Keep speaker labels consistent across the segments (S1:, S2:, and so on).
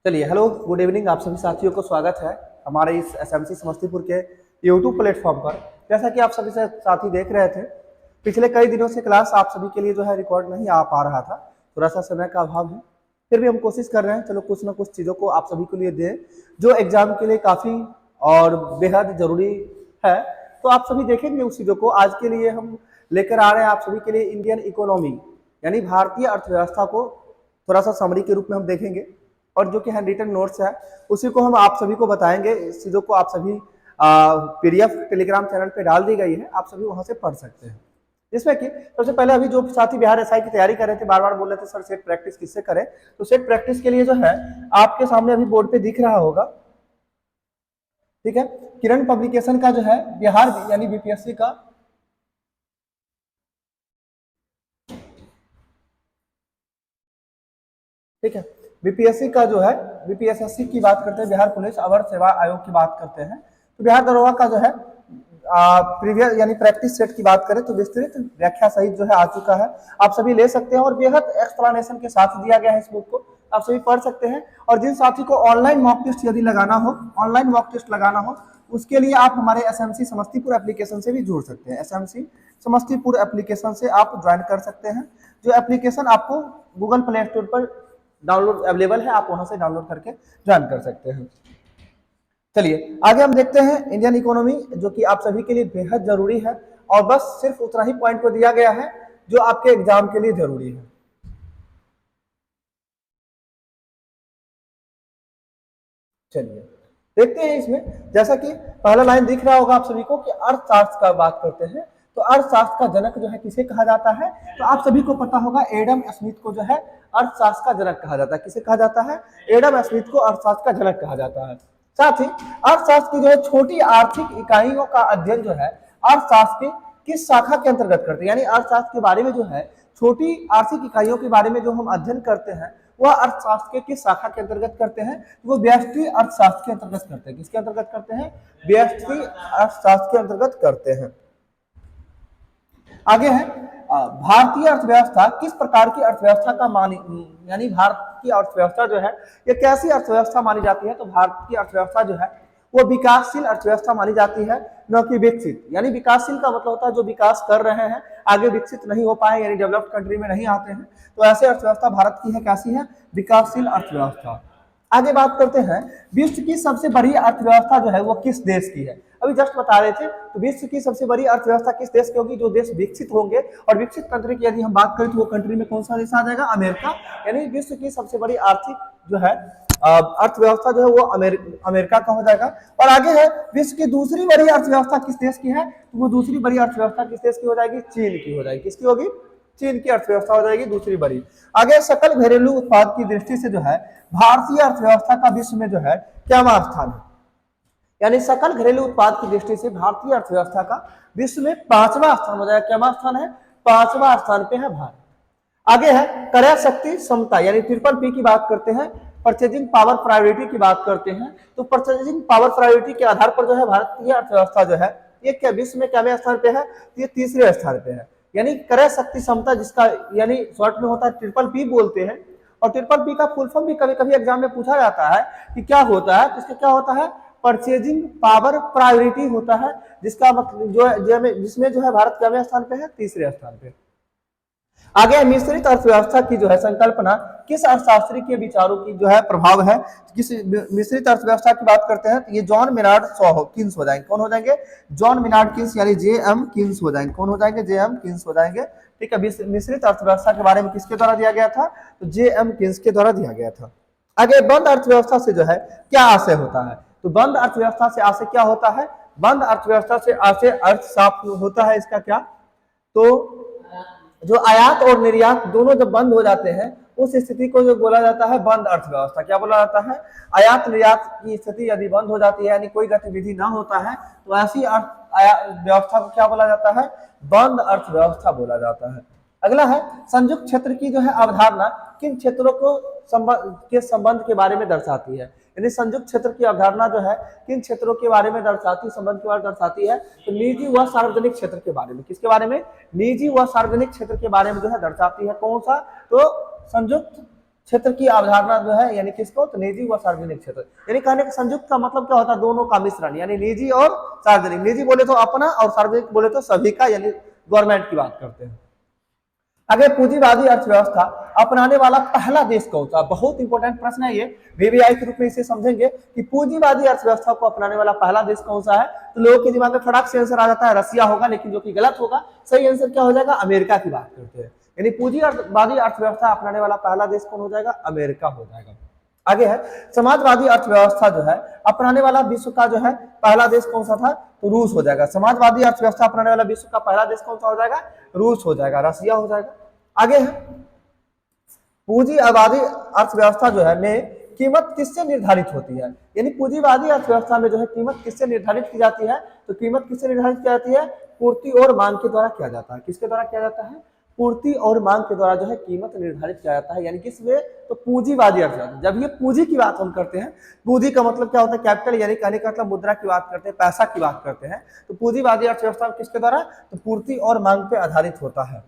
S1: चलिए, hello, good evening. आप सभी साथियों को स्वागत है हमारे इस एसएमसी समस्तीपुर के यूट्यूब प्लेटफॉर्म पर। जैसा कि आप सभी साथी देख रहे थे, पिछले कई दिनों से क्लास आप सभी के लिए जो है रिकॉर्ड नहीं आ पा रहा था, थोड़ा सा समय का अभाव है। फिर भी हम कोशिश कर रहे हैं, चलो कुछ ना कुछ चीज़ों को आप सभी के लिए दें जो एग्जाम के लिए काफ़ी और बेहद ज़रूरी है। तो आप सभी देखेंगे उस चीज़ों को। आज के लिए हम लेकर आ रहे हैं आप सभी के लिए इंडियन इकोनॉमी यानी भारतीय अर्थव्यवस्था को थोड़ा सा समरी के रूप में हम देखेंगे, और जो कि हैंड रिटन नोट्स है उसी को हम आप सभी को बताएंगे। इस चीज़ों को आप सभी पीडीएफ टेलीग्राम चैनल पे डाल दी गई है, आप सभी वहां से पढ़ सकते हैं। जिसमें कि सबसे पहले अभी जो साथी बिहार एसआई की तैयारी कर रहे थे, बार बार बोल रहे थे सर सेट प्रैक्टिस किससे करें, तो सेट प्रैक्टिस के लिए जो है आपके सामने अभी बोर्ड पे दिख रहा होगा, ठीक है। किरण पब्लिकेशन का जो है बिहार यानी बीपीएससी का ठीक है, बीपीएससी का जो है बीपीएसएससी की बात करते हैं, बिहार पुलिस अवर सेवा आयोग की बात करते हैं, तो बिहार दरोगा का जो है प्रीवियस यानी प्रैक्टिस सेट की बात करें तो विस्तृत व्याख्या सहित जो है आ चुका है, आप सभी ले सकते हैं और बेहद एक्सप्लेनेशन के साथ दिया गया है इस बुक को, आप सभी पढ़ सकते हैं। और जिन साथी को ऑनलाइन मॉक टेस्ट यदि लगाना हो, ऑनलाइन मॉक टेस्ट लगाना हो, उसके लिए आप हमारे एसएमसी समस्तीपुर एप्लीकेशन से भी जुड़ सकते हैं। एसएमसी समस्तीपुर एप्लीकेशन से आप ज्वाइन कर सकते हैं, जो एप्लीकेशन आपको गूगल प्ले स्टोर पर डाउनलोड अवेलेबल है, आप वहां से डाउनलोड करके ज्वाइन कर सकते हैं। चलिए आगे हम देखते हैं इंडियन इकोनॉमी, जो कि आप सभी के लिए बेहद जरूरी है और बस सिर्फ उतना ही पॉइंट को दिया गया है जो आपके एग्जाम के लिए जरूरी है। चलिए देखते हैं इसमें, जैसा कि पहला लाइन दिख रहा होगा आप सभी को कि अर्थशास्त्र का बात करते हैं, तो अर्थशास्त्र का जनक जो है किसे कहा जाता है, तो आप सभी को पता होगा एडम स्मिथ को जो है अर्थशास्त्र का जनक कहा जाता है। किसे कहा जाता है? एडम स्मिथ को अर्थशास्त्र का जनक कहा जाता है। साथ ही अर्थशास्त्र की जो है छोटी आर्थिक इकाइयों का अध्ययन जो है अर्थशास्त्र की किस शाखा के अंतर्गत करते हैं, यानी अर्थशास्त्र के बारे में जो है छोटी आर्थिक इकाइयों के बारे में जो हम अध्ययन करते हैं वह अर्थशास्त्र के किस शाखा के अंतर्गत करते हैं, वो व्यष्टि अर्थशास्त्र के अंतर्गत करते हैं। किसके अंतर्गत करते हैं? व्यष्टि अर्थशास्त्र के अंतर्गत करते हैं। आगे है भारतीय अर्थव्यवस्था किस प्रकार की अर्थव्यवस्था का मानी, यानी भारत की अर्थव्यवस्था जो है ये कैसी अर्थव्यवस्था मानी जाती है, तो भारत की अर्थव्यवस्था जो है वो विकासशील अर्थव्यवस्था मानी जाती है, न कि विकसित। यानी विकासशील का मतलब होता है जो विकास कर रहे हैं, आगे विकसित नहीं हो पाए यानी डेवलप्ड कंट्री में नहीं आते हैं, तो ऐसे अर्थव्यवस्था भारत की है, कैसी है? विकासशील अर्थव्यवस्था। आगे बात करते हैं विश्व की सबसे बड़ी अर्थव्यवस्था जो है वो किस देश की है। अभी जस्ट बता रहे थे, तो विश्व की सबसे बड़ी अर्थव्यवस्था किस देश की होगी? जो देश विकसित होंगे, और विकसित कंट्री की यदि हम बात करें तो वो कंट्री में कौन सा देश आ जाएगा? अमेरिका। यानी विश्व की सबसे बड़ी आर्थिक जो है अर्थव्यवस्था जो है वो अमेरिका का हो जाएगा। और आगे है विश्व की दूसरी बड़ी अर्थव्यवस्था किस देश की है, तो वो दूसरी बड़ी अर्थव्यवस्था किस देश की हो जाएगी? चीन की हो जाएगी। किसकी होगी? चीन की अर्थव्यवस्था हो जाएगी दूसरी बड़ी। आगे सकल घरेलू उत्पाद की दृष्टि से जो है भारतीय अर्थव्यवस्था का विश्व में जो है क्या स्थान है, यानी सकल घरेलू उत्पाद की दृष्टि से भारतीय अर्थव्यवस्था का विश्व में 5वां स्थान हो जाएगा। क्या स्थान है? 5वां स्थान पे है भारत। आगे है क्रय शक्ति समता, यानी ट्रिपल पी की बात करते हैं, परचेजिंग पावर प्रायोरिटी की बात करते हैं, तो परचेजिंग पावर प्रायोरिटी के आधार पर जो है भारतीय अर्थव्यवस्था जो है ये क्या विश्व में क्या स्थान पे है? ये तीसरे स्थान पे है। यानी क्रय शक्ति क्षमता, जिसका यानी शॉर्ट में होता है ट्रिपल पी बोलते हैं, और ट्रिपल पी का फुल फॉर्म भी कभी कभी एग्जाम में पूछा जाता है कि क्या होता है, इसका क्या होता है? परचेजिंग पावर प्रायोरिटी होता है, जिसका मतलब जिसमें जो है भारत क्या स्थान पे है? तीसरे स्थान पे। आगे मिश्रित अर्थव्यवस्था की जो है संकल्पना किस अर्थशास्त्री के विचारों की जो है प्रभाव है? किस मिश्रित अर्थव्यवस्था की बात करते हैं तो ये जॉन मेनार्ड किन्स हो जाएंगे। कौन हो जाएंगे? जॉन मेनार्ड किन्स, यानी जेएम किन्स हो जाएंगे। कौन हो जाएंगे? जेएम किन्स हो जाएंगे। ठीक है, मिश्रित अर्थव्यवस्था के बारे में किसके द्वारा दिया गया था? तो जेएम किन्स के द्वारा दिया गया था। आगे बंद अर्थव्यवस्था से जो है क्या आशय होता है, तो बंद अर्थव्यवस्था से आशय क्या होता है? बंद अर्थव्यवस्था से आशय अर्थ साफ होता है इसका क्या, तो जो आयात और निर्यात दोनों जब बंद हो जाते हैं उस स्थिति को जो बोला जाता है बंद अर्थव्यवस्था। क्या बोला जाता है? आयात निर्यात की स्थिति यदि बंद हो जाती है, यानी कोई गतिविधि ना होता है, तो ऐसी व्यवस्था को क्या बोला जाता है? बंद अर्थव्यवस्था बोला जाता है। अगला है संयुक्त क्षेत्र की जो है अवधारणा किन क्षेत्रों को संबंध के बारे में दर्शाती है, यानी संयुक्त क्षेत्र की अवधारणा जो है किन क्षेत्रों के बारे में दर्शाती, संबंध के बारे में दर्शाती है, तो निजी व सार्वजनिक क्षेत्र के बारे में। किसके बारे में? निजी व सार्वजनिक क्षेत्र के बारे में जो है दर्शाती है। कौन सा? तो संयुक्त क्षेत्र की अवधारणा जो है यानी किसको, तो निजी व सार्वजनिक क्षेत्र, यानी कहने का संयुक्त का मतलब क्या होता है, दोनों का मिश्रण, यानी निजी और सार्वजनिक। निजी बोले तो अपना और सार्वजनिक बोले तो सभी का, यानी गवर्नमेंट की बात करते हैं। आगे पूंजीवादी अर्थव्यवस्था अपनाने वाला पहला देश कौन सा, बहुत इंपॉर्टेंट प्रश्न है ये, वीवीआई के रूप में इसे समझेंगे कि पूंजीवादी अर्थव्यवस्था को अपनाने वाला पहला देश कौन सा है। तो लोगों के दिमाग में फटाक से आंसर आ जाता है रसिया होगा, लेकिन जो कि गलत होगा। सही आंसर क्या हो जाएगा, अमेरिका की बात करते हैं। यानी पूंजीवादी अर्थव्यवस्था अपनाने वाला पहला देश कौन हो जाएगा, अमेरिका हो जाएगा। आगे है समाजवादी अर्थव्यवस्था जो है अपनाने वाला विश्व का जो है पहला देश कौन सा था, तो रूस हो जाएगा। समाजवादी अर्थव्यवस्था अपनाने वाला विश्व का पहला देश कौन सा हो जाएगा, रूस हो जाएगा, रसिया हो जाएगा। आगे है पूंजीवादी अर्थव्यवस्था जो है में कीमत किससे निर्धारित होती है, यानी पूंजीवादी अर्थव्यवस्था में जो है कीमत किससे निर्धारित की जाती है, तो कीमत किससे निर्धारित की जाती है, पूर्ति और मांग के द्वारा किया जाता है। किसके द्वारा किया जाता है, पूर्ति और मांग के द्वारा जो है कीमत निर्धारित किया जाता है। यानी किसमें, तो पूंजीवादी अर्थव्यवस्था। जब ये पूंजी की बात हम करते हैं, पूंजी का मतलब क्या होता है, कैपिटल, यानी कहने का मतलब मुद्रा की बात करते हैं, पैसा की बात करते हैं। तो पूंजीवादी अर्थव्यवस्था किसके द्वारा, तो पूर्ति और मांग पे आधारित होता है।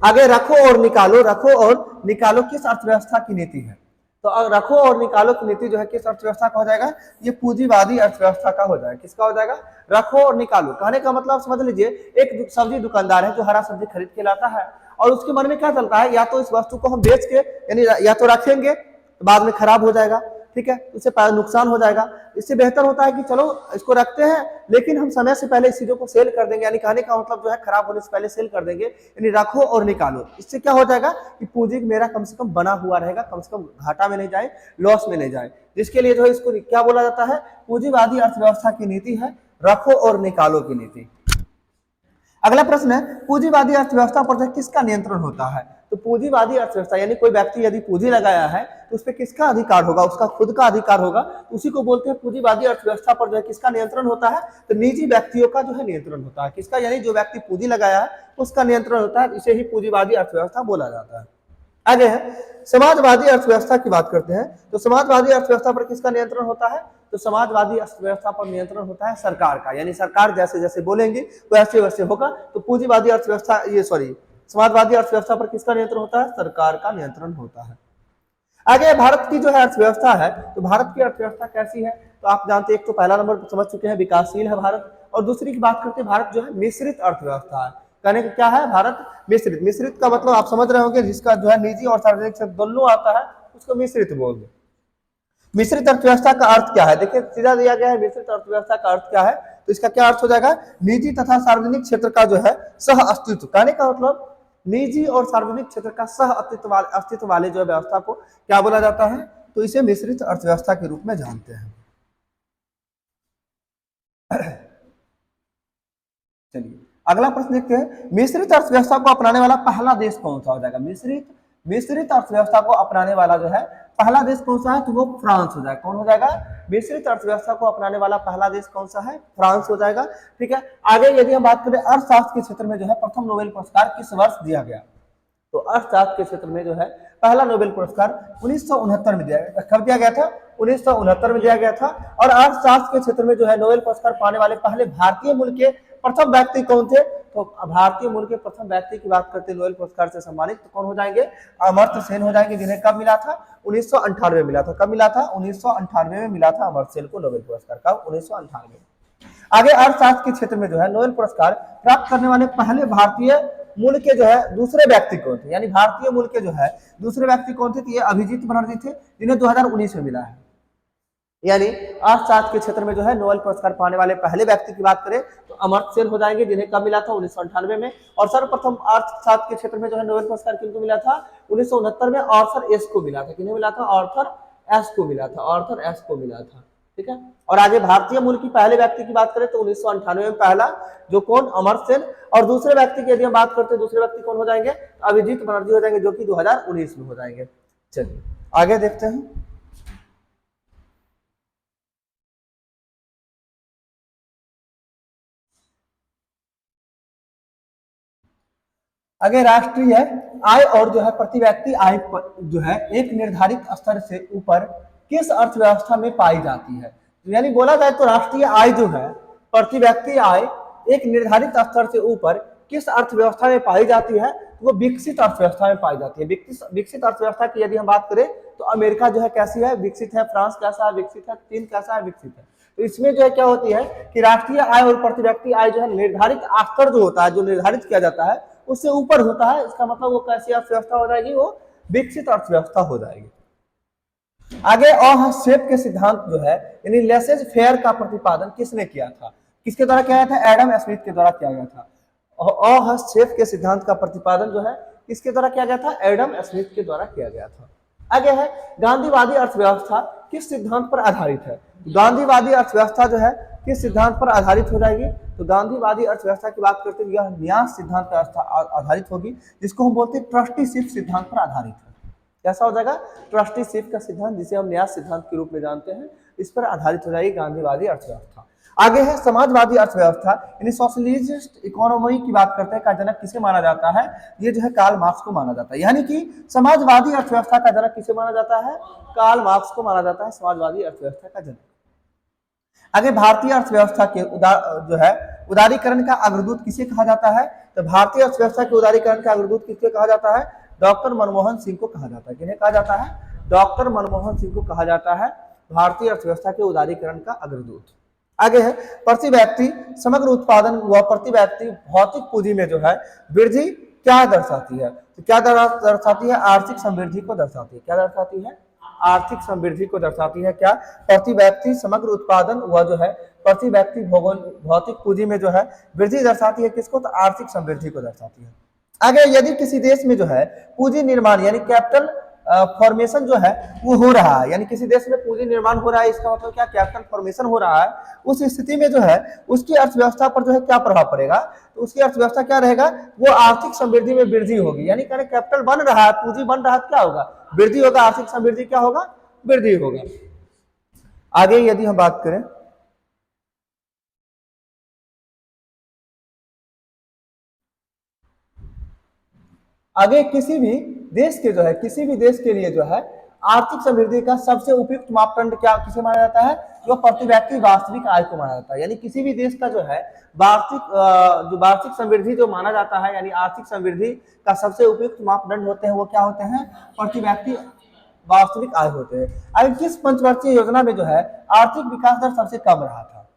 S1: आगे रखो और निकालो, रखो और निकालो किस अर्थव्यवस्था की नीति है, तो रखो और निकालो की नीति जो है किस अर्थव्यवस्था का हो जाएगा, ये पूंजीवादी अर्थव्यवस्था का हो जाएगा। किसका हो जाएगा, रखो और निकालो। कहने का मतलब समझ लीजिए, एक सब्जी दुकानदार है जो हरा सब्जी खरीद के लाता है और उसके मन में क्या चलता है, या तो इस वस्तु को हम बेच के, यानी या तो रखेंगे तो बाद में खराब हो जाएगा, ठीक है, उससे नुकसान हो जाएगा। इससे बेहतर होता है कि चलो इसको रखते हैं लेकिन हम समय से पहले इस चीजों को सेल कर देंगे, यानी कहने का मतलब जो है खराब होने से पहले सेल कर देंगे। यानी रखो और निकालो, इससे क्या हो जाएगा कि पूंजी मेरा कम से कम बना हुआ रहेगा, कम से कम घाटा में नहीं जाए, लॉस में नहीं जाए, जिसके लिए जो है इसको क्या बोला जाता है, पूंजीवादी अर्थव्यवस्था की नीति है रखो और निकालो की नीति। अगला प्रश्न है पूंजीवादी अर्थव्यवस्था पर किसका नियंत्रण होता है, तो पूंजीवादी अर्थव्यवस्था यानी कोई व्यक्ति यदि पूंजी लगाया है तो उस पर किसका अधिकार होगा, उसका खुद का अधिकार होगा, उसी को बोलते हैं पूंजीवादी अर्थव्यवस्था पर जो है किसका नियंत्रण होता है, तो निजी व्यक्तियों का जो है नियंत्रण होता है। किसका, यानी जो व्यक्ति पूंजी लगाया है उसका नियंत्रण होता है, इसे ही पूंजीवादी अर्थव्यवस्था बोला जाता है। आगे है समाजवादी अर्थव्यवस्था की बात करते हैं, तो समाजवादी अर्थव्यवस्था पर किसका नियंत्रण होता है, तो समाजवादी अर्थव्यवस्था पर नियंत्रण होता है सरकार का, यानी सरकार जैसे जैसे बोलेंगे वैसे वैसे होगा। तो पूंजीवादी अर्थव्यवस्था समाजवादी अर्थव्यवस्था पर किसका नियंत्रण होता है, सरकार का नियंत्रण होता है। आगे भारत की जो है अर्थव्यवस्था है, तो भारत की अर्थव्यवस्था कैसी है, तो आप जानते हैं एक तो पहला नंबर समझ चुके हैं विकासशील है भारत, और दूसरी की बात करते हैं भारत जो है मिश्रित अर्थव्यवस्था है। कहने का क्या है, भारत मिश्रित। मिश्रित का मतलब आप समझ रहे होंगे, जिसका जो है निजी और सार्वजनिक क्षेत्र दोनों आता है उसको मिश्रित बोल दो। मिश्रित अर्थव्यवस्था का अर्थ क्या है, देखिए सीधा दिया गया है मिश्रित अर्थव्यवस्था का अर्थ क्या है, तो इसका क्या अर्थ हो जाएगा, निजी तथा सार्वजनिक क्षेत्र का जो है सह अस्तित्व। कहने का मतलब निजी और सार्वजनिक क्षेत्र का सह अस्तित्व वाले जो व्यवस्था को क्या बोला जाता है, तो इसे मिश्रित अर्थव्यवस्था के रूप में जानते हैं। चलिए अगला प्रश्न देखते हैं, मिश्रित अर्थव्यवस्था को अपनाने वाला पहला देश कौन सा हो जाएगा। मिश्रित अर्थव्यवस्था को अपनाने वाला जो है पहला देश कौन सा है, तो वो फ्रांस हो जाएगा। कौन हो जाएगा, मिश्रित अर्थव्यवस्था को अपनाने वाला पहला देश कौन सा है, फ्रांस हो जाएगा। ठीक है, आगे यदि हम बात करें अर्थशास्त्र के क्षेत्र में जो है प्रथम नोबेल पुरस्कार किस वर्ष दिया गया, तो अर्थशास्त्र के क्षेत्र में जो है पहला नोबेल पुरस्कार 1969 में दिया गया। कब दिया गया था, 1969 में दिया गया था। और अर्थशास्त्र के क्षेत्र में जो है नोबेल पुरस्कार पाने वाले पहले भारतीय मूल के प्रथम व्यक्ति कौन थे, तो भारतीय मूल के प्रथम व्यक्ति की बात करते हैं नोबेल पुरस्कार से सम्मानित, तो कौन हो जाएंगे, अमर्त्य सेन हो जाएंगे, जिन्हें कब मिला था, 1998 मिला था। कब मिला था, 1998 में मिला था अमर्त्य सेन को नोबेल पुरस्कार, कब, 1998। आगे अर्थशास्त्र के क्षेत्र में जो है नोबेल पुरस्कार प्राप्त करने वाले पहले भारतीय मूल के जो है दूसरे व्यक्ति कौन थे, यानी भारतीय मूल के जो है दूसरे व्यक्ति कौन थे, तो ये अभिजीत बनर्जी थे, जिन्हें 2019 में मिला है। यानी अर्थशास्त्र के क्षेत्र में जो है नोबेल पुरस्कार पाने वाले पहले व्यक्ति की बात करें तो अमर्त्य सेन हो जाएंगे, जिन्हें कब मिला था, 1998 में। और सर्वप्रथम अर्थशास्त्र के क्षेत्र में जो है नोबेल पुरस्कार किनको मिला था, 1969 में आर्थर एस को मिला था। किन्हें मिला था, आर्थर एस को मिला था, आर्थर एस को मिला था। ठीक है, और आगे भारतीय मूल की पहले व्यक्ति की बात करें तो 1998 में पहला, जो कौन, अमर्त्य सेन। और दूसरे व्यक्ति की यदि हम बात करते हैं, दूसरे व्यक्ति कौन हो जाएंगे, अभिजीत बनर्जी हो जाएंगे, जो कि 2019 में हो जाएंगे। चलिए आगे देखते हैं। आगे राष्ट्रीय आय और जो है प्रति व्यक्ति आय जो है एक निर्धारित स्तर से ऊपर किस अर्थव्यवस्था में पाई जाती है, यानी बोला जाए तो राष्ट्रीय आय जो है प्रति व्यक्ति आय एक निर्धारित स्तर से ऊपर किस अर्थव्यवस्था में पाई जाती है, वो विकसित अर्थव्यवस्था में पाई जाती है। विकसित अर्थव्यवस्था की यदि हम बात करें तो अमेरिका जो है कैसी है, विकसित है। फ्रांस कैसा है, विकसित है। चीन कैसा है, विकसित है। तो इसमें जो है क्या होती है कि राष्ट्रीय आय और प्रति व्यक्ति आय जो है निर्धारित स्तर जो होता है, जो निर्धारित किया जाता है उससे ऊपर होता है। इसका मतलब वो कैसी अर्थव्यवस्था हो जाएगी, वो विकसित अर्थव्यवस्था हो जाएगी। आगे अहस्तेप के सिद्धांत जो है यानी लेसेज फेयर का प्रतिपादन किसने किया था, किसके द्वारा किया गया था, एडम स्मिथ के द्वारा किया गया था। अहस्तेप के सिद्धांत का प्रतिपादन जो है किसके द्वारा किया गया था, एडम स्मिथ के द्वारा किया गया था। आगे है गांधीवादी अर्थव्यवस्था किस सिद्धांत पर आधारित है। गांधीवादी अर्थव्यवस्था जो है किस सिद्धांत पर आधारित हो जाएगी, तो गांधीवादी अर्थव्यवस्था की बात करते हैं यह न्यास सिद्धांत पर आधारित होगी, जिसको हम बोलते हैं ट्रस्टीशिप सिद्धांत पर आधारित है। कैसा हो जाएगा, ट्रस्टीशिप का सिद्धांत, जिसे हम न्यास सिद्धांत के रूप में जानते हैं, इस पर आधारित हो जाएगी गांधीवादी अर्थव्यवस्था। आगे है समाजवादी अर्थव्यवस्था यानी सोशलिस्ट इकोनॉमी की बात करते हैं, का जनक किसे माना जाता है, ये जो है कार्ल मार्क्स को माना जाता है। यानी कि समाजवादी अर्थव्यवस्था का जनक किसे माना जाता है, कार्ल मार्क्स को माना जाता है समाजवादी अर्थव्यवस्था का जनक। आगे भारतीय अर्थव्यवस्था के जो है उदारीकरण का अग्रदूत किसे कहा जाता है, तो भारतीय अर्थव्यवस्था के उदारीकरण का अग्रदूत किसे कहा जाता है, डॉक्टर मनमोहन सिंह को कहा जाता है। किन्हें कहा जाता है, डॉक्टर मनमोहन सिंह को कहा जाता है भारतीय अर्थव्यवस्था के उदारीकरण का अग्रदूत। आगे है प्रति व्यक्ति समग्र उत्पादन व प्रति व्यक्ति भौतिक पूंजी में जो है वृद्धि क्या दर्शाती है, तो क्या दर्शाती है, आर्थिक समृद्धि को दर्शाती है। क्या दर्शाती है, आर्थिक समृद्धि को दर्शाती है। क्या, प्रति व्यक्ति समग्र उत्पादन व जो है प्रति व्यक्ति भौतिक पूंजी में जो है वृद्धि दर्शाती है, किसको, तो आर्थिक समृद्धि को दर्शाती है। आगे यदि किसी देश में जो है पूंजी निर्माण यानी कैपिटल फॉर्मेशन जो है वो हो रहा है, यानी किसी देश में पूंजी निर्माण हो रहा है, इसका मतलब क्या, कैपिटल फॉर्मेशन हो रहा है, उस स्थिति में जो है उसकी अर्थव्यवस्था पर जो है क्या प्रभाव पड़ेगा, तो उसकी अर्थव्यवस्था क्या रहेगा, वो आर्थिक समृद्धि में वृद्धि होगी। यानी कह रहे कैपिटल बन रहा है, पूंजी बन रहा है, क्या होगा, वृद्धि होगा, आर्थिक समृद्धि क्या होगा, वृद्धि होगा। आगे यदि हम बात करें आगे किसी भी देश के जो है किसी भी देश के लिए जो है आर्थिक समृद्धि का सबसे उपयुक्त मापदंड क्या किसे माना जाता है, जो प्रति व्यक्ति वास्तविक आय को माना जाता है। यानी किसी भी देश का जो है वार्षिक समृद्धि जो माना जाता है, यानी आर्थिक समृद्धि का सबसे उपयुक्त मापदंड होते हैं, वो क्या होते हैं, प्रति व्यक्ति वास्तविक आय होते हैं। अगर किस पंचवर्षीय योजना में जो है आर्थिक विकास दर सबसे कम रहा था,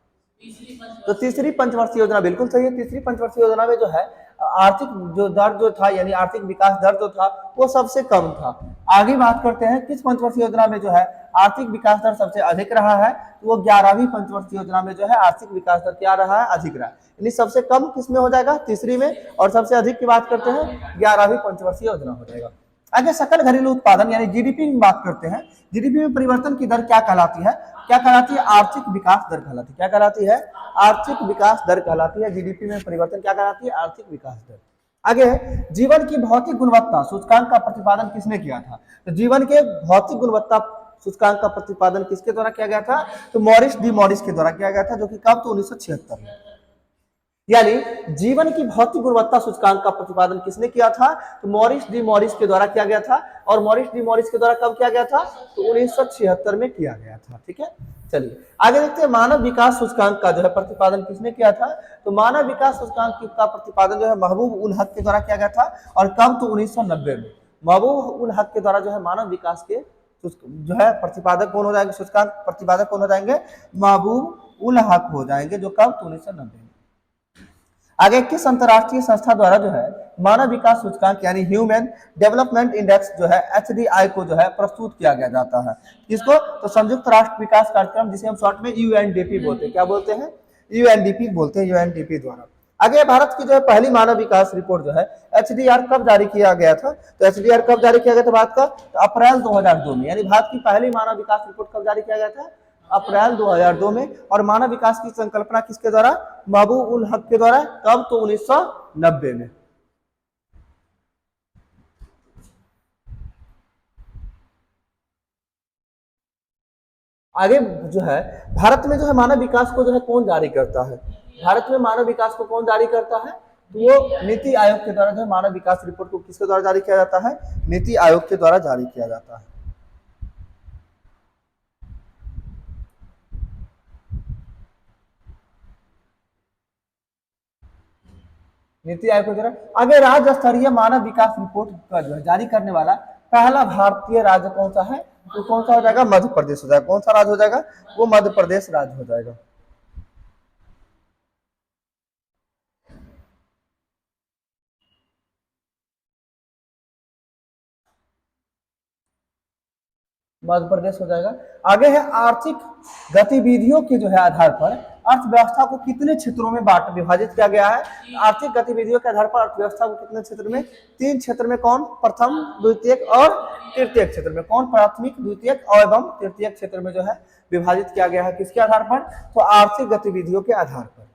S1: तो तीसरी पंचवर्षीय योजना बिल्कुल सही है। तीसरी पंचवर्षीय योजना में जो है आर्थिक जो दर जो था यानी आर्थिक विकास दर जो था वो सबसे कम था। आगे बात करते हैं किस पंचवर्षीय योजना में जो है आर्थिक विकास दर सबसे अधिक रहा है, तो वो 11वीं पंचवर्षीय योजना में जो है आर्थिक विकास दर क्या रहा है, अधिक रहा है। यानी सबसे कम किसमें हो जाएगा, तीसरी में, और सबसे अधिक की बात करते हैं 11वीं पंचवर्षीय योजना हो जाएगा। आगे सकल घरेलू उत्पादन यानी जीडीपी में बात करते हैं। जीडीपी में परिवर्तन की दर क्या कहलाती है, क्या कहलाती है, आर्थिक विकास दर कहलाती है। क्या कहलाती है, आर्थिक विकास दर कहलाती है। जीडीपी में परिवर्तन क्या कहलाती है, आर्थिक विकास दर। आगे जीवन की भौतिक गुणवत्ता सूचकांक का प्रतिपादन किसने किया था, तो जीवन के भौतिक गुणवत्ता सूचकांक का प्रतिपादन किसके द्वारा किया गया था, तो मॉरिस डी मॉरिस के द्वारा किया गया था, जो कि कब, तो 1976 में। यानी जीवन की भौतिक गुणवत्ता सूचकांक का प्रतिपादन किसने किया था, तो मॉरिस डी मॉरिस के द्वारा किया गया था। और मॉरिस डी मॉरिस के द्वारा कब किया गया था, तो 1976 में किया गया था। ठीक है, चलिए आगे देखते हैं मानव विकास सूचकांक का जो है प्रतिपादन किसने किया था, तो मानव विकास सूचकांक का प्रतिपादन जो है महबूब उल हक के द्वारा किया गया था। और कब, तो 1990 में। महबूब उल हक के द्वारा जो है मानव विकास के जो है प्रतिपादक कौन हो जाएंगे, सूचकांक प्रतिपादक कौन हो जाएंगे, महबूब उल हक हो जाएंगे, जो कब, तो 1990 में। आगे किस अंतरराष्ट्रीय संस्था द्वारा जो है मानव विकास सूचकांक यानी ह्यूमन डेवलपमेंट इंडेक्स जो है HDI को जो है प्रस्तुत किया गया जाता है, किसको, तो संयुक्त राष्ट्र विकास कार्यक्रम, जिसे हम शॉर्ट में यूएनडीपी बोलते हैं। क्या बोलते हैं, यूएनडीपी बोलते हैं, यूएनडीपी द्वारा। आगे भारत की जो है पहली मानव विकास रिपोर्ट जो है HDR कब जारी किया गया था, तो HDR कब जारी किया गया था भारत का, तो अप्रैल 2002 में। यानी भारत की पहली मानव विकास रिपोर्ट कब जारी किया गया था, अप्रैल 2002 में। और मानव विकास की संकल्पना किसके द्वारा, महबूब उल हक के द्वारा, कब, तो 1990 में। आगे जो है भारत में जो है मानव विकास को जो है कौन जारी करता है, भारत में मानव विकास को कौन जारी करता है, तो वो नीति आयोग के द्वारा जो है मानव विकास रिपोर्ट को किसके द्वारा जारी किया जाता है, नीति आयोग के द्वारा जारी किया जाता है। नीति आयोग को जरा आगे राज्य स्तरीय मानव विकास रिपोर्ट का जो है जारी करने वाला पहला भारतीय राज्य कौन सा है, तो कौन सा हो जाएगा, मध्य प्रदेश हो जाएगा। कौन सा राज्य हो जाएगा, वो मध्य प्रदेश राज्य हो जाएगा। मध्य प्रदेश हो जाएगा। आगे है आर्थिक गतिविधियों के जो है आधार पर अर्थव्यवस्था को कितने क्षेत्रों में विभाजित किया गया है। आर्थिक गतिविधियों के आधार पर अर्थव्यवस्था को कितने क्षेत्र में, 3 क्षेत्र में। कौन, प्रथम, द्वितीयक और तृतीयक क्षेत्र में। कौन, प्राथमिक, द्वितीयक और एवं तृतीयक क्षेत्र में जो है विभाजित किया गया है। किसके आधार पर, तो आर्थिक गतिविधियों के आधार पर।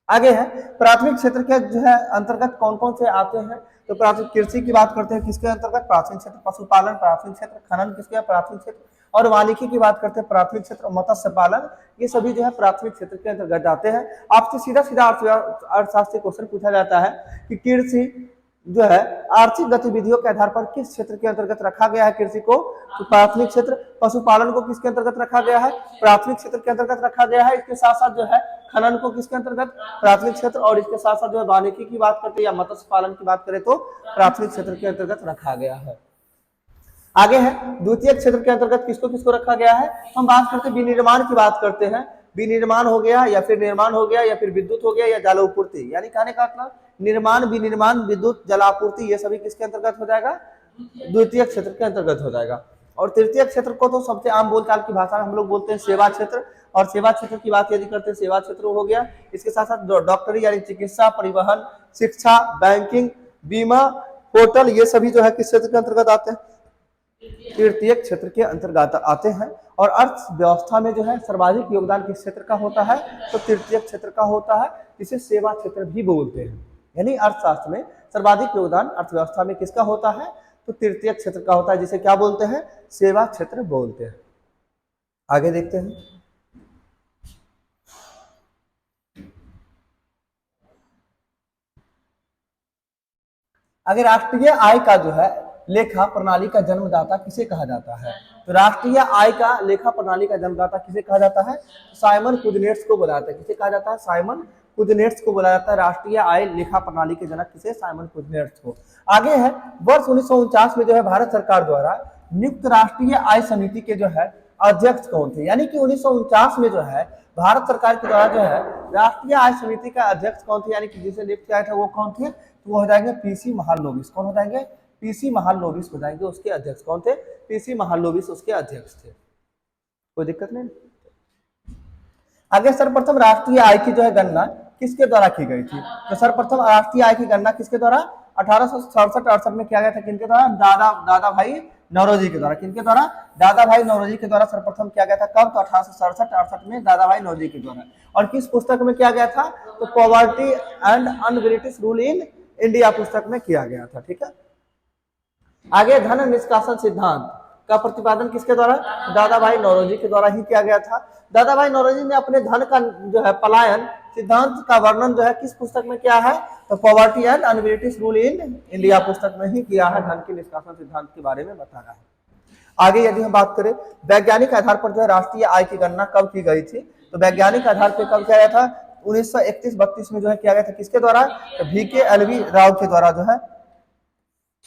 S1: आगे है प्राथमिक क्षेत्र के जो है अंतर्गत कौन कौन से आते हैं, तो प्राथमिक कृषि की बात करते हैं, किसके अंतर्गत, प्राथमिक क्षेत्र। पशुपालन प्राथमिक क्षेत्र, खनन किसके, प्राथमिक क्षेत्र। और वानिकी की बात करते हैं, प्राथमिक क्षेत्र। मत्स्य पालन, ये सभी जो है प्राथमिक क्षेत्र के अंतर्गत आते हैं। आपसे सीधा सीधा अर्थशास्त्र क्वेश्चन पूछा जाता है कि कृषि जो है आर्थिक गतिविधियों के आधार पर किस क्षेत्र के अंतर्गत रखा गया है कृषि को, तो प्राथमिक क्षेत्र। पशुपालन को किसके अंतर्गत रखा गया है, प्राथमिक क्षेत्र के अंतर्गत रखा गया है। इसके साथ साथ जो है खनन को किसके अंतर्गत, प्राथमिक क्षेत्र। और इसके साथ साथ जो है वानिकी की बात करते हैं या मत्स्य पालन की बात करें तो प्राथमिक क्षेत्र के अंतर्गत रखा गया है। आगे है द्वितीय क्षेत्र के अंतर्गत किसको किसको रखा गया है, हम बात करते हैं विनिर्माण की बात करते हैं। विनिर्माण हो गया या फिर निर्माण हो गया या फिर विद्युत हो गया या जलापूर्ति, यानी कहने का मतलब निर्माण, विनिर्माण, विद्युत, जलापूर्ति, ये सभी किसके अंतर्गत हो जाएगा, द्वितीय क्षेत्र के अंतर्गत हो जाएगा। और तृतीय क्षेत्र को तो सबसे आम बोलचाल की भाषा में हम लोग बोलते हैं सेवा क्षेत्र। और सेवा क्षेत्र की बात यदि करते हैं, सेवा क्षेत्र हो गया। इसके साथ साथ डॉक्टरी यानी चिकित्सा, परिवहन, शिक्षा, बैंकिंग, बीमा, होटल, ये सभी जो है किस क्षेत्र के अंतर्गत आते हैं, तृतीय क्षेत्र के अंतर्गत आते हैं। और अर्थव्यवस्था में जो है सर्वाधिक योगदान किस क्षेत्र का होता है, तो तृतीय क्षेत्र का होता है, जिसे सेवा क्षेत्र भी बोलते हैं। यानी अर्थशास्त्र में सर्वाधिक योगदान अर्थव्यवस्था में किसका होता है, तो तृतीय क्षेत्र का होता है, जिसे क्या बोलते हैं, सेवा क्षेत्र बोलते हैं। आगे देखते हैं। आगे राष्ट्रीय आय का जो है लेखा प्रणाली का जन्मदाता किसे कहा जाता है, तो राष्ट्रीय आय का लेखा प्रणाली का जन्मदाता किसे कहा जाता है, साइमन कुजनेट्स को बोला जाता है। किसे कहा जाता है, साइमन कुजनेट्स को बोला जाता है। राष्ट्रीय आय लेखा प्रणाली के जनक किसे, साइमन कुजनेट्स को। आगे है वर्ष 1949 में जो है भारत सरकार द्वारा नियुक्त राष्ट्रीय आय समिति के जो है अध्यक्ष कौन थे, यानी कि 1949 में जो है भारत सरकार के द्वारा जो है राष्ट्रीय आय समिति का अध्यक्ष कौन थे, यानी कि जिसे नियुक्त किया था वो कौन थे, तो वो हो जाएंगे पीसी महालनोबिस। कौन हो जाएंगे, पीसी महालनोबिस हो जाएंगे। उसके अध्यक्ष कौन थे, पीसी महालनोबिस उसके अध्यक्ष थे। कोई दिक्कत नहीं। आगे सर्वप्रथम राष्ट्रीय आय की जो है गणना किसके द्वारा की गई थी, तो सर्वप्रथम राष्ट्रीय आय की गणना किसके द्वारा 1867-68 में किया गया था। किनके द्वारा, दादा भाई नौरोजी के द्वारा। किनके द्वारा, दादा भाई नौरोजी के द्वारा सर्वप्रथम किया गया था। कब, तो 1867-68 में दादा भाई नौरोजी के द्वारा। और किस पुस्तक में किया गया था, तो poverty and un British rule in India पुस्तक में किया गया था। ठीक है। आगे धन निष्कासन सिद्धांत का प्रतिपादन किसके द्वारा, दादा भाई नौरोजी के द्वारा ही किया गया था। दादा भाई नौरोजी ने अपने धन का जो है पलायन सिद्धांत का वर्णन जो है किस पुस्तक में किया है, तो poverty and un British rule in India पुस्तक में ही किया है। धन के निष्कासन सिद्धांत के बारे में बता रहा है। आगे यदि हम बात करें वैज्ञानिक आधार पर जो है राष्ट्रीय आय की गणना कब की गई थी, तो वैज्ञानिक आधार पर कब किया गया था, 1931-32 में जो है किया गया था। किसके द्वारा, तो VKLV राव के द्वारा जो है,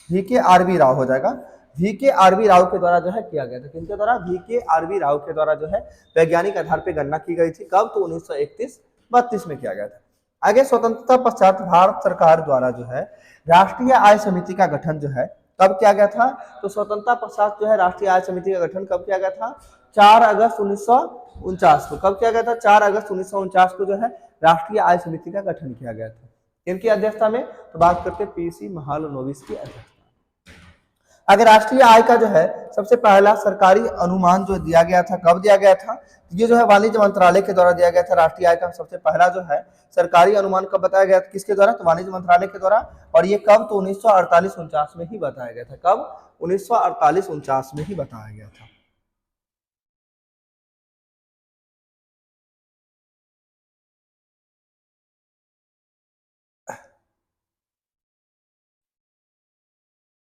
S1: VKRV राव हो जाएगा, VKRV राव के द्वारा जो है किया गया था। किनके द्वारा, VKRV राव के द्वारा जो है वैज्ञानिक आधार पर गणना की गई थी। कब, तो 1931-32 में किया गया था। आगे स्वतंत्रता पश्चात भारत सरकार द्वारा जो है राष्ट्रीय आय समिति का गठन जो है कब किया गया था, तो स्वतंत्रता पश्चात जो है राष्ट्रीय आय समिति का गठन कब किया गया था, 4 अगस्त 1949 को। कब किया गया था, 4 अगस्त 1949 को जो है राष्ट्रीय आय समिति का गठन किया गया था। इनकी अध्यक्षता में, तो बात करते हैं पीसी महालनोबिस की अध्यक्षता। अगर राष्ट्रीय आय का जो है सबसे पहला सरकारी अनुमान जो दिया गया था, कब दिया गया था, ये जो है वाणिज्य मंत्रालय के द्वारा दिया गया था। राष्ट्रीय आय का सबसे पहला जो है सरकारी अनुमान कब बताया गया था, किसके द्वारा, तो वाणिज्य मंत्रालय के द्वारा। और ये कब, तो 1948-49 में ही बताया गया था। कब, 1948-49 में ही बताया गया था।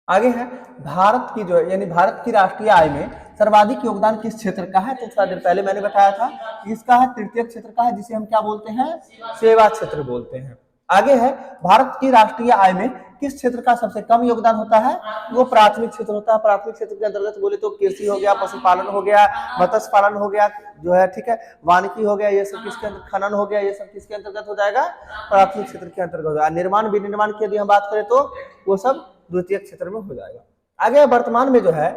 S1: आगे है भारत की जो है यानी भारत की राष्ट्रीय आय में सर्वाधिक योगदान किस क्षेत्र का है, तो थोड़ा देर पहले मैंने बताया था कि इसका है तृतीय क्षेत्र का है, जिसे हम क्या बोलते हैं, सेवा क्षेत्र बोलते हैं। आगे है, भारत की राष्ट्रीय आय में किस क्षेत्र का सबसे कम योगदान होता है? वो प्राथमिक क्षेत्र होता है। प्राथमिक क्षेत्र के अंतर्गत बोले तो कृषि हो गया, पशुपालन हो गया, मत्स्य पालन हो गया, जो है ठीक है, वानिकी हो गया, ये सब किसके अंदर, खनन हो गया, ये सब किसके अंतर्गत हो जाएगा? प्राथमिक क्षेत्र के अंतर्गत हो जाएगा। निर्माण विनिर्माण की यदि हम बात करें तो वो सब द्वितीय क्षेत्र में हो जाएगा। आगे वर्तमान में जो है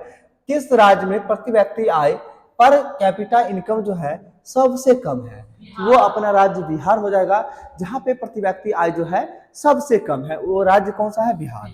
S1: किस राज्य में प्रति व्यक्ति आय पर कैपिटा इनकम जो है सबसे कम है? वो अपना राज्य बिहार हो जाएगा, जहां पे प्रति व्यक्ति आय जो है सबसे कम है। वो राज्य कौन सा है? बिहार।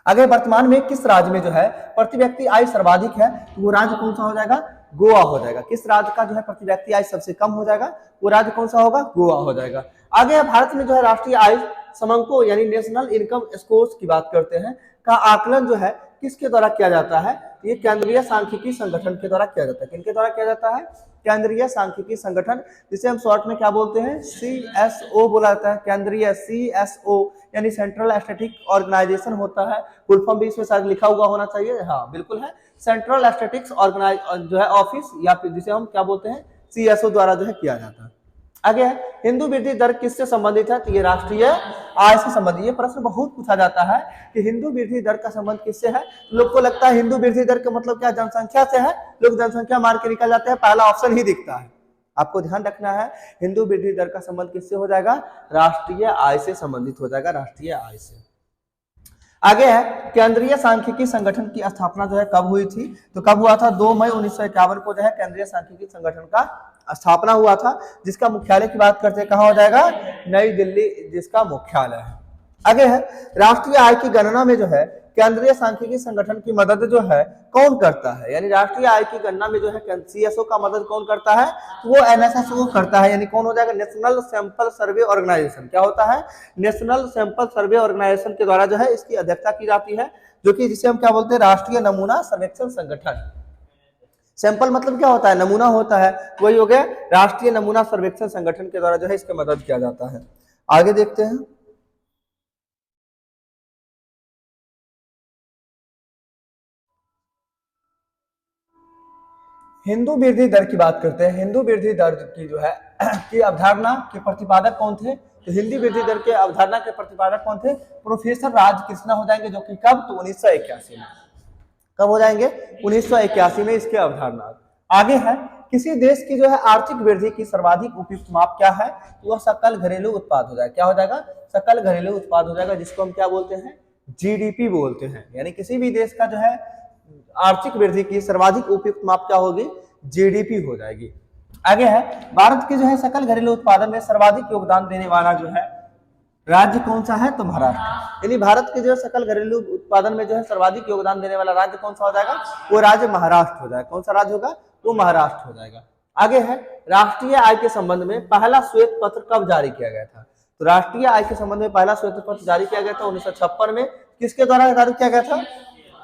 S1: आगे वर्तमान में किस राज्य में जो है प्रति व्यक्ति आय सर्वाधिक है? तो वो राज्य कौन सा हो जाएगा? गोवा हो जाएगा। किस राज्य का जो है प्रति व्यक्ति आय सबसे कम हो जाएगा? वो राज्य कौन सा होगा? गोवा हो जाएगा। आगे भारत में जो है राष्ट्रीय आय समंको यानी नेशनल इनकम स्कोर्स की बात करते हैं, का आकलन जो है किसके द्वारा किया जाता है? ये केंद्रीय सांख्यिकी संगठन के द्वारा किया जाता है। किनके द्वारा किया जाता है? केंद्रीय सांख्यिकी संगठन, जिसे हम शॉर्ट में क्या बोलते हैं? CSO बोला जाता है। केंद्रीय CSO यानी सेंट्रल स्टैटिक ऑर्गेनाइजेशन होता है। फुल फॉर्म भी इसमें शायद लिखा हुआ होना चाहिए। हाँ बिल्कुल है, सेंट्रल स्टैटिक्स ऑर्गेनाइज जो है ऑफिस, या फिर जिसे हम क्या बोलते हैं? CSO द्वारा जो है किया जाता है। आगे है, हिंदू वृद्धि दर किससे संबंधित है? तो ये राष्ट्रीय आय से संबंधित। ये प्रश्न बहुत पूछा जाता है कि हिंदू वृद्धि दर का संबंध किससे है? लोग को लगता है हिंदू वृद्धि दर का मतलब क्या जनसंख्या से है, लोग जनसंख्या मार के निकल जाते हैं, पहला ऑप्शन ही दिखता है। आपको ध्यान रखना है, हिंदू वृद्धि दर का संबंध किससे हो जाएगा? राष्ट्रीय आय से संबंधित हो जाएगा, राष्ट्रीय आय से। आगे है, केंद्रीय सांख्यिकी संगठन की स्थापना जो है कब हुई थी? तो कब हुआ था? 2 मई 1951 को जो है केंद्रीय सांख्यिकी संगठन का स्थापना हुआ था, जिसका मुख्यालय की बात करते हैं कहाँ हो जाएगा? नई दिल्ली, जिसका मुख्यालय है। आगे है, राष्ट्रीय आय की गणना में जो है केंद्रीय सांख्यिकी संगठन की मदद जो है कौन करता है? यानी राष्ट्रीय आय की गणना में जो है CSO का मदद कौन करता है? वो NSSO करता है। यानी कौन हो जाएगा? National sample survey organisation. क्या होता है? नेशनल सैंपल सर्वे ऑर्गेनाइजेशन के द्वारा जो है इसकी अध्यक्षता की जाती है, जो कि जिसे हम क्या बोलते हैं? राष्ट्रीय नमूना सर्वेक्षण संगठन। सैंपल मतलब क्या होता है? नमूना होता है, वही हो गया राष्ट्रीय नमूना सर्वेक्षण संगठन के द्वारा जो है इसकी मदद किया जाता है। आगे देखते हैं, हिंदू वृद्धि दर की बात करते हैं। हिंदू वृद्धि दर की जो है की अवधारणा के प्रतिपादक कौन थे? तो हिंदी वृद्धि दर के अवधारणा के प्रतिपादक कौन थे? प्रोफेसर राज कृष्णा हो जाएंगे, जो कि कब? तो 1981 में। कब हो जाएंगे? 1981 में इसके अवधारणा। आगे है, किसी देश की जो है आर्थिक वृद्धि की सर्वाधिक उपयुक्त माप क्या है? तो वह सकल घरेलू उत्पाद हो जाएगा। क्या हो जाएगा? सकल घरेलू उत्पाद हो जाएगा, जिसको हम क्या बोलते हैं? GDP बोलते हैं। यानी किसी भी देश का जो है आर्थिक वृद्धि की सर्वाधिक उपयुक्त माप क्या होगी? GDP हो जाएगी। आगे है, भारत के जो है सकल घरेलू उत्पादन में सर्वाधिक योगदान देने वाला जो है राज्य कौन सा है? तो महाराष्ट्र। यानी भारत के जो सकल घरेलू उत्पादन में जो है सर्वाधिक योगदान देने वाला राज्य कौन सा हो जाएगा? वो राज्य महाराष्ट्र हो जाएगा। कौन सा राज्य होगा? वो महाराष्ट्र हो जाएगा। आगे है, राष्ट्रीय आय के संबंध में पहला श्वेत पत्र कब जारी किया गया था? तो राष्ट्रीय आय के संबंध में पहला श्वेत पत्र जारी किया गया था 1956 में। किसके द्वारा जारी किया गया था?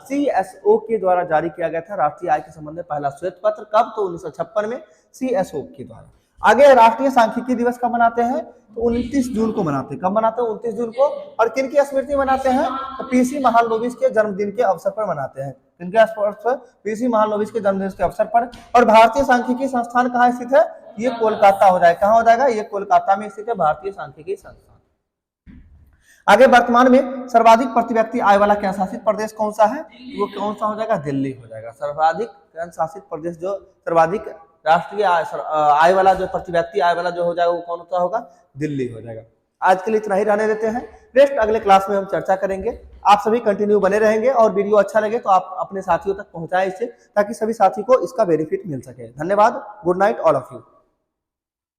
S1: CSO के द्वारा जारी किया गया था राष्ट्रीय आय के संबंध में पहला श्वेत पत्र। कब? तो 1956 में CSO के द्वारा। आगे राष्ट्रीय सांख्यिकी दिवस कब मनाते हैं? तो 29 जून को मनाते हैं। कब मनाते हैं? 29 जून को। और किनकी स्मृति मनाते हैं? तो PC महालनोबिस के जन्मदिन के अवसर पर मनाते हैं। किनके पर? PC महालनोबिस के जन्मदिन के अवसर पर। और भारतीय सांख्यिकी संस्थान कहाँ स्थित है? ये कोलकाता हो जाएगा। कहाँ हो जाएगा? ये कोलकाता में स्थित है भारतीय सांख्यिकी संस्थान। आगे वर्तमान में सर्वाधिक प्रति व्यक्ति आय वाला केंद्र शासित प्रदेश कौन सा है? वो कौन सा हो जाएगा? दिल्ली हो जाएगा। सर्वाधिक केंद्र शासित प्रदेश, जो सर्वाधिक राष्ट्रीय आय वाला जो प्रति व्यक्ति आय वाला जो हो जाएगा वो कौन सा होगा? दिल्ली हो जाएगा। आज के लिए इतना ही रहने देते हैं, नेक्स्ट अगले क्लास में हम चर्चा करेंगे। आप सभी कंटिन्यू बने रहेंगे, और वीडियो अच्छा लगे तो आप अपने साथियों तक पहुंचाएं इसे, ताकि सभी साथी को इसका बेनिफिट मिल सके। धन्यवाद। Good night all of you.